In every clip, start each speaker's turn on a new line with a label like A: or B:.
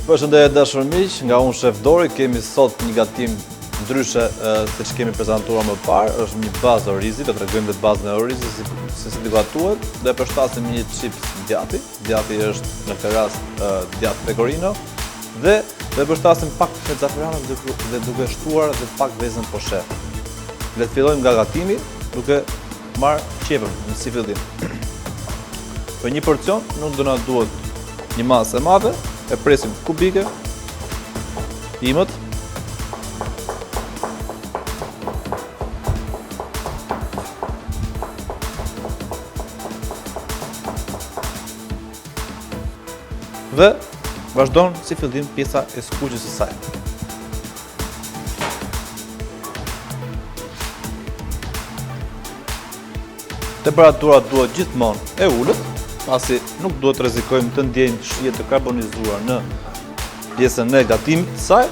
A: Përshëndetje dashur miq, nga unë Shef Dori, kemi sot një gatim ndryshe se që kemi prezentuar më parë, është një bazë orizi, do t'rregojmë vetë bazën e orizit se si gatuhet, dhe përshtasim një chips djati. Djati është në këtë rast djatë pecorino dhe përshtasim pak me zaferanën dhe duke shtuar dhe pak vezën poshe. Le të fillojmë nga gatimi duke marrë qepën në si fillim. Për një porcion nuk do na duhet një masë e madhe, e presim kubike, imët, dhe vazhdon si fillim pjesa e skuqjes së saj. Temperatura duhet gjithmonë e ulët, pasi nuk duhet të rrezikojmë të ndjenjë shije të karbonizuar në pjesën e gatimit të saj.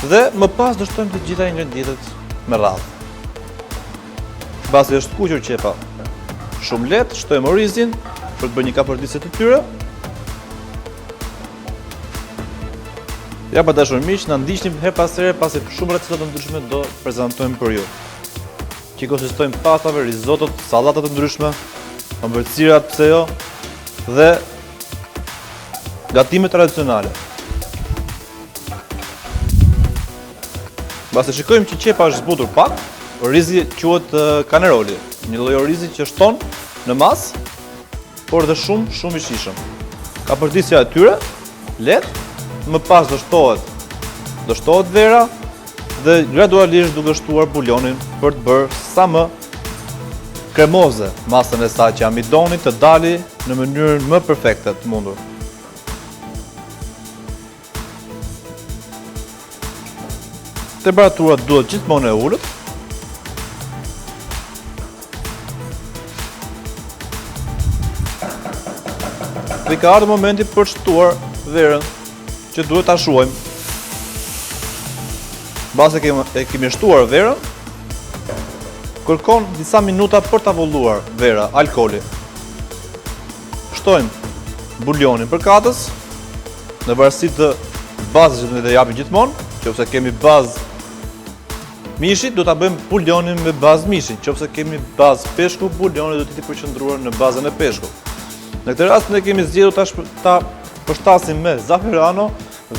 A: Dhe më pas do shtojmë të gjitha ingredientet me radhë. Pasi është skuqur qepa shumë lehtë, shtojmë orizin për të bërë një kapërdisje të tyre. Ja pa dashur miq, na ndiqni her pas here pasi shumë receta të ndryshme do prezantojmë për ju. Që konsistojnë pastave, rizotot, sallatat të ndryshme, ëmbëlsirat, pse jo, dhe gatime tradicionale. Pasi shikojmë që qepa është zbutur pak, orizi quhet kaneroli, një lloj orizi që shton në mas, por dhe shumë i shijshëm. Kapërdisja e tyre, lehtë, më pas do shtohet vera dhe gradualisht duke shtuar bulionin për të bërë sa më kremoze masën e saj që amidoni të dali në mënyrën më perfekte të mundur. Temperatura duhet gjithmonë e ulët. Dhe ka ardhur momenti për të shtuar verën që duhet ta shuajmë. Mbas e kemi shtuar verën, kërkon disa minuta për të avolluar vera, alkooli. Shtojmë bulionin për katës, në varësi të bazës që do të japim gjithmonë, nëse kemi bazë mishi, do ta bëjmë bulionin me bazë mishi, nëse kemi bazë peshku, bulioni do të jetë i përqendruar në bazën e peshkut. Në këtë rast ne kemi zgjedhur ta përshtasim me zaferano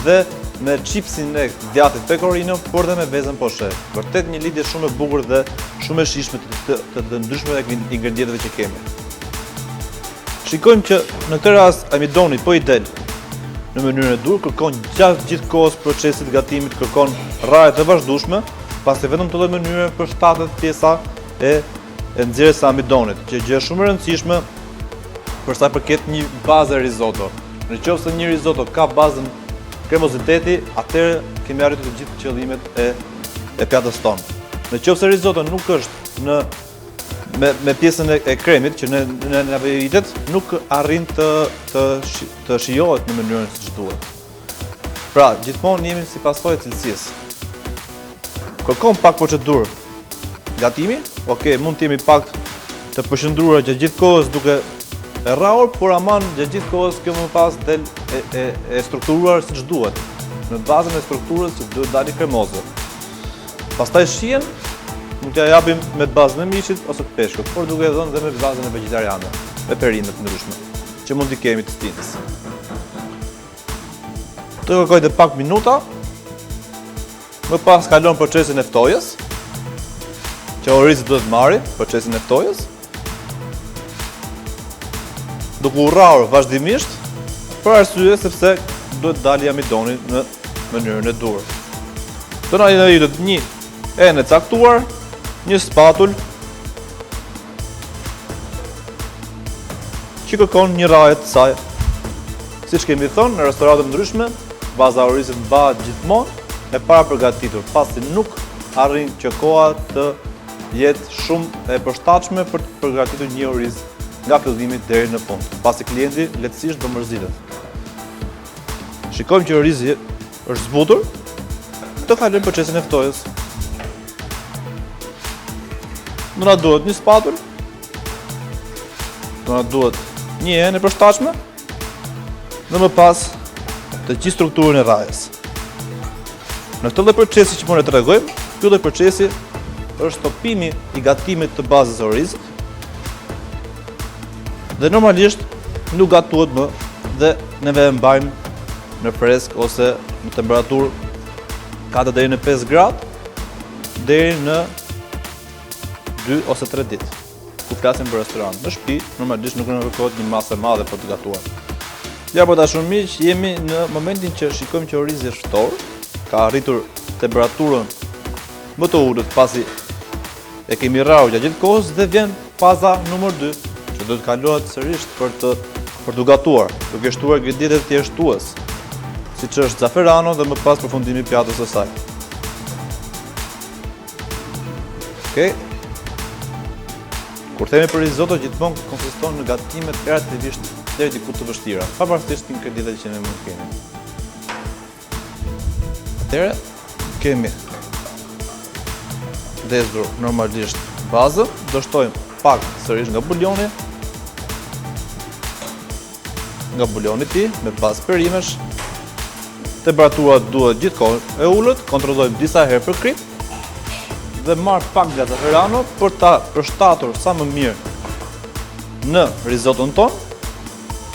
A: dhe me chipsin e djatit pecorino, por dhe me vezën poshe. Vërtet një lidhje shumë e bukur dhe shumë e shijshme të ndryshme të ingredienteve që kemi. Shikojmë që në këtë rast amidoni po i del në mënyrën e dur, kërkon gjatë gjithë kohës procesit gatimit, kërkon rraje të vazhdueshme, pasi vetëm në këtë mënyrë përshtatet pjesa e nxjerrjes së amidonit, që gjë shumë e rëndësishme për sa i përket një bazë risotto. Nëse një risotto ka bazën kremoziteti, atëherë kemi arritur të gjithë qëllimet e pjatës tonë. Nëse risotto nuk është me pjesën e kremit që në aperitet, nuk arrin të shijohet në mënyrën siç duhet. Pra, gjithmonë jemi si pasojë e cilësisë. Kërkon pak procedurë gatimi, mund të jemi pak të përqendruar gjatë gjithë kohës duke e rrahur, por aman gjatë gjithë kohës kjo më pas del e strukturuar siç duhet, në bazën e strukturës që duhet dali kremoze. Pastaj shihen, mund t'ja japim me bazën e mishit ose të peshkut, por duke dhënë dhe me bazën e vegetariane, me perimet të ndryshme, që mund t'i kemi të stinës. Të kërkoj dhe pak minuta, më pas kalon procesin e ftojës, që orizi duhet marri procesin e ftojës, duke u rrahur vazhdimisht, për arsye sepse duhet dali amidoni në mënyrën e dur. Të na jep një enë e caktuar, një spatull që kërkon një rraje të saj. Siç kemi thënë, në restorante ndryshme, baza e orizit bëhet gjithmonë e para përgatitur, pasi nuk arrin që koha të jetë shumë e përshtatshme për të përgatitur një oriz nga fillimi deri në fund, pasi klienti lehtësisht do mërzitet. Shikojmë që orizi është zbutur, të kalojmë procesin e ftojës. Do na duhet një spatull, do na duhet një enë e përshtatshme, dhe më pas të gjithë strukturën e rajës. Në këtë lloj procesi që po ne tregojmë, ky lloj procesi është stopimi i gatimit të bazës së orizit. Dhe normalisht nuk gatuhet më dhe neve e mbajmë në fresk ose në temperaturë 4 deri në 5 gradë deri në 2 ose 3 ditë. Ku flasim për restorant. Në shtëpi normalisht nuk kërkohet një masë e madhe për të gatuar. Ja, po ta shumë miq, jemi në momentin që shikojmë që orizi është ftohtë, ka arritur temperaturën më të ulët pasi e kemi rrahur gjatë gjithë kohës dhe vjen faza numër 2, që do të kalohet sërish për të gatuar, duke shtuar ingredientet thjeshtues, siç është zaferano dhe më pas përfundimi i pjatës së saj. Okej. Kur themi për risotto, gjithmonë konsiston në gatime relativisht deri diku të vështira, pavarësisht ingredienteve që ne mund të kemi. Atëherë kemi dezur normalisht bazën, do shtojmë pak sërish nga buljoni i tij me bazë perimesh. Temperatura duhet gjithkohë e ulët, kontrollojmë disa herë për krip dhe marr pak nga zaferano për ta përshtatur sa më mirë në risotton ton.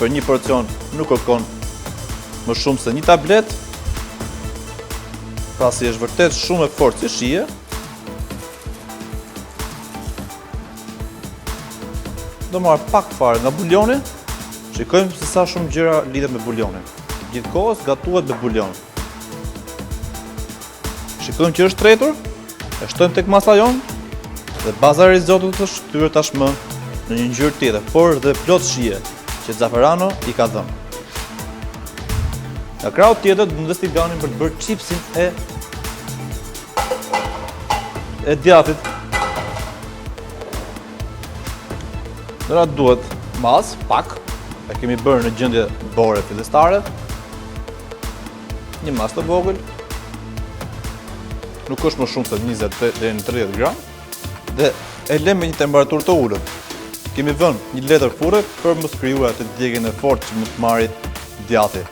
A: Për një porcion nuk kërkon më shumë se një tablet, pasi është vërtet shumë e fortë si shije. Do marr pak fare nga buljoni. Shikojmë se sa shumë gjëra lidhet me buljonin. Gjithkohës gatuhet me buljon. Shikojmë që është tretur, e shtojmë tek masa jonë dhe baza e risottot është kthyer tashmë në një ngjyrë tjetër, por dhe plot shije që zaferano i ka dhënë. Nga krau tjetër do investiganim për të bërë chipsin e djathit. Dora duhet mas, pak, e kemi bërë në gjendje bore fillestare. Një mas të vogël. Nuk është më shumë se 20 deri në 30 gram. Dhe e lëmë me një temperaturë të ulët. Kemi vënë një letër furre për mos krijuar atë djegjen e fortë që mund të marrë djathi.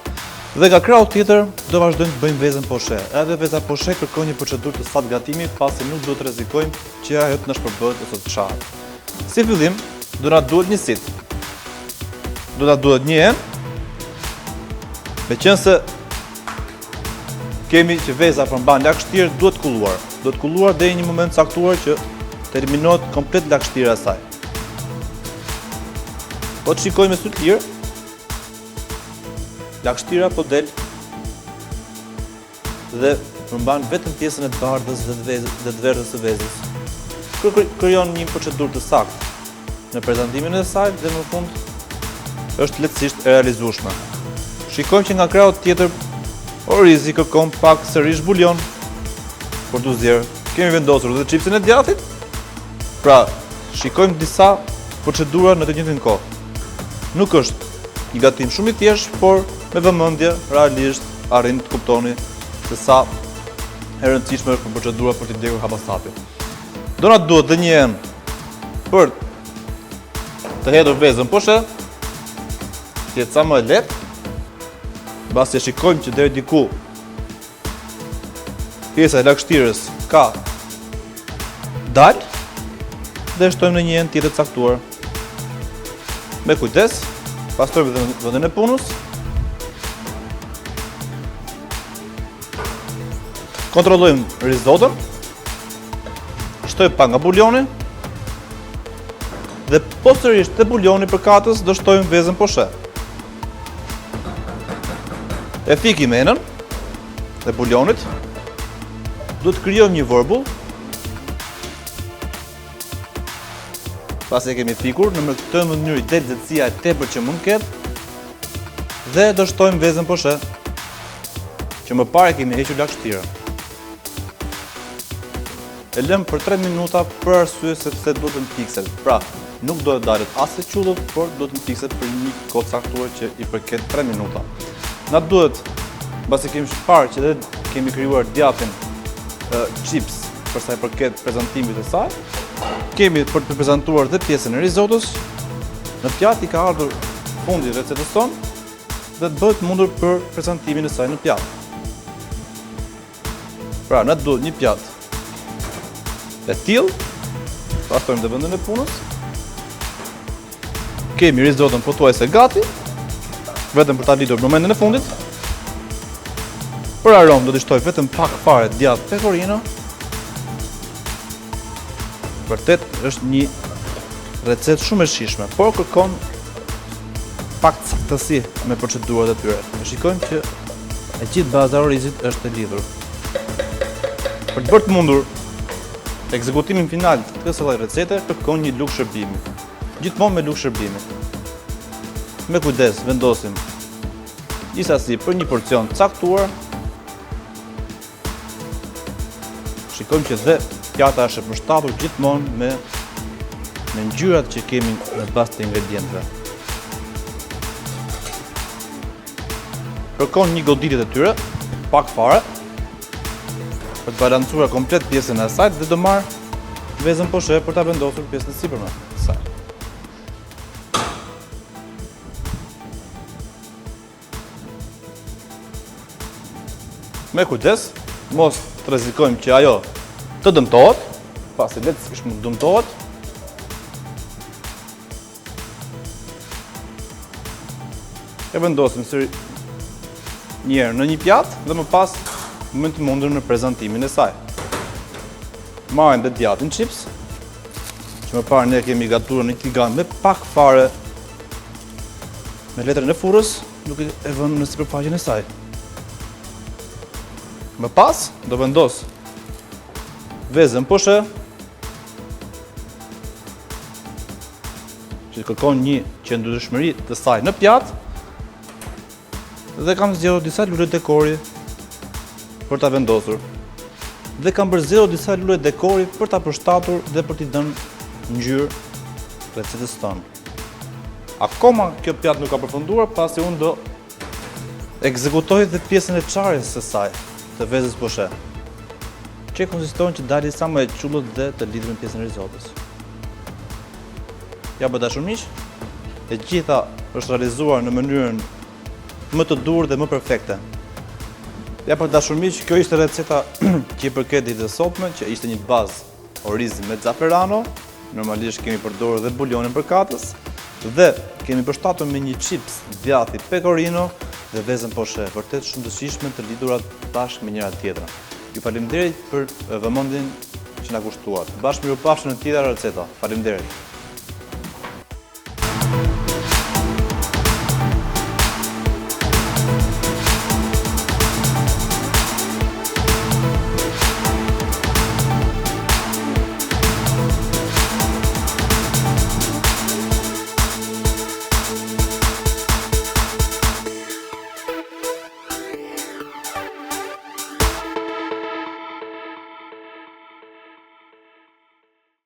A: Dhe nga krau tjetër do vazhdojmë të bëjmë vezën poshe. Edhe veza poshe kërkon një procedurë të saktë gatimi, pasi nuk do të rrezikojmë që ajo të na shpërbëhet ose të çahet. Si fillim, do na duhet një sit. Do na duhet një em. Meqense kemi që veza përmban lagështirë, duhet kulluar. Duhet kulluar deri në një moment caktuar që të eliminohet komplet lagështira e saj. Po të shikojmë me sy të lirë, lagështira po del dhe përmban vetëm pjesën e të bardhës dhe të verdhës së vezës. Krijon një procedurë të saktë në prezantimin e saj dhe në fund është lehtësisht e realizueshme. Shikojmë që nga krau tjetër orizi kërkon pak sërish buljon për t'u zjerë. Kemi vendosur dhe chipsin e djathit. Pra, shikojmë disa procedura në të njëjtën kohë. Nuk është një gatim shumë i thjeshtë, por me vëmendje realisht arrin të kuptoni se sa e rëndësishme është procedura për t'i djegur habasati. Do na duhet dhe një em për të hedhur vezën poshe, të jetë sa më e lehtë. Mbasi e shikojmë që deri diku pjesa e lagështirës ka dalë dhe shtojmë në një enë tjetër të caktuar. Me kujdes, pastrojmë vendin e punës. Kontrollojmë risotton. Shtojmë pak nga buljoni. Dhe posteriori te buljoni për katës do shtojmë vezën poshe. E fikim enën dhe buljonit. Do të krijojmë një vorbull. Pasi e kemi fikur, në këtë mënyrë del nxehtësia e tepërt që mund ketë dhe do shtojmë vezën poshe, që më parë kemi hequr lagështirën. E lëm për 3 minuta për arsye sepse do të mpiksel. Pra, nuk do të dalet as e qullët, por do të mpiksel për një kohë caktuar që i përket 3 minuta. Na duhet, mbasi kemi parë që dhe kemi krijuar djathin chips për sa i përket prezantimit të saj, kemi për të prezantuar dhe pjesën e risottos. Në pjatë i ka ardhur fundi i recetës tonë. dhe të bëhet mundur për prezantimin e saj në pjatë. Pra, na duhet një pjatë e tillë, pastojmë dhe vendin e punës. Kemi risotton pothuajse gati, vetëm për ta lidhur në momentin e fundit. Për aromë do t'i shtoj vetëm pak fare djathë pecorino. Vërtet është një recetë shumë e shijshme, por kërkon pak saktësi me procedurat e tyre. Ne shikojmë që e gjithë baza e orizit është e lidhur. Për të bërë të mundur ekzekutimin final të kësaj lloji recete, kërkon një lugë shërbimi. Gjithmonë me lugë shërbimi. Me kujdes vendosim një sasi për një porcion të caktuar. Shikojmë që dhe pjata është e përshtatur gjithmonë me ngjyrat që kemi në bazë të ingredientëve. Kërkon një goditje të tyre, pak fare, për të balancuar komplet pjesën e asaj dhe do marr vezën poshe për ta vendosur pjesën e sipërme të saj. Me kujdes, mos të rrezikojmë që ajo të dëmtohet, pasi lehtësisht mund të dëmtohet. E vendosim një herë në një pjatë dhe më pas më të mundur në prezantimin e saj. Marrim dhe djathën chips, që më parë ne kemi gatuar në një tigan me pak fare me letrën e furrës, duke e vënë në sipërfaqen e saj. Më pas do vendos vezën poshe, që kërkon një qëndrueshmëri të saj në pjatë, dhe kam zgjedhur disa lule dekori për ta vendosur. Dhe kam përzgjedhur disa lule dekori për ta përshtatur dhe për t'i dhënë ngjyrë recetës tonë. Akoma kjo pjatë nuk ka përfunduar, pasi unë do ekzekutoj dhe pjesën e çarjes së saj, të vezës poshe, që konsiston që dalë sa më e qullët dhe të lidhur me pjesën e risotës. Ja për dashur miq, e gjitha është realizuar në mënyrën më të durë dhe më perfekte. Ja për dashur miq, kjo ishte receta që i përket ditës së sotme, që ishte një bazë orizi me zaferano. Normalisht kemi përdorur dhe bulionin për katës dhe kemi përshtatur me një chips djathi pecorino dhe vezën poshe, vërtet shumë të shijshme të lidhurat bashkë me njëra tjetrën. Ju faleminderit për vëmendjen që na kushtuat. Bashkë mirupafshim në tjetër receta. Faleminderit.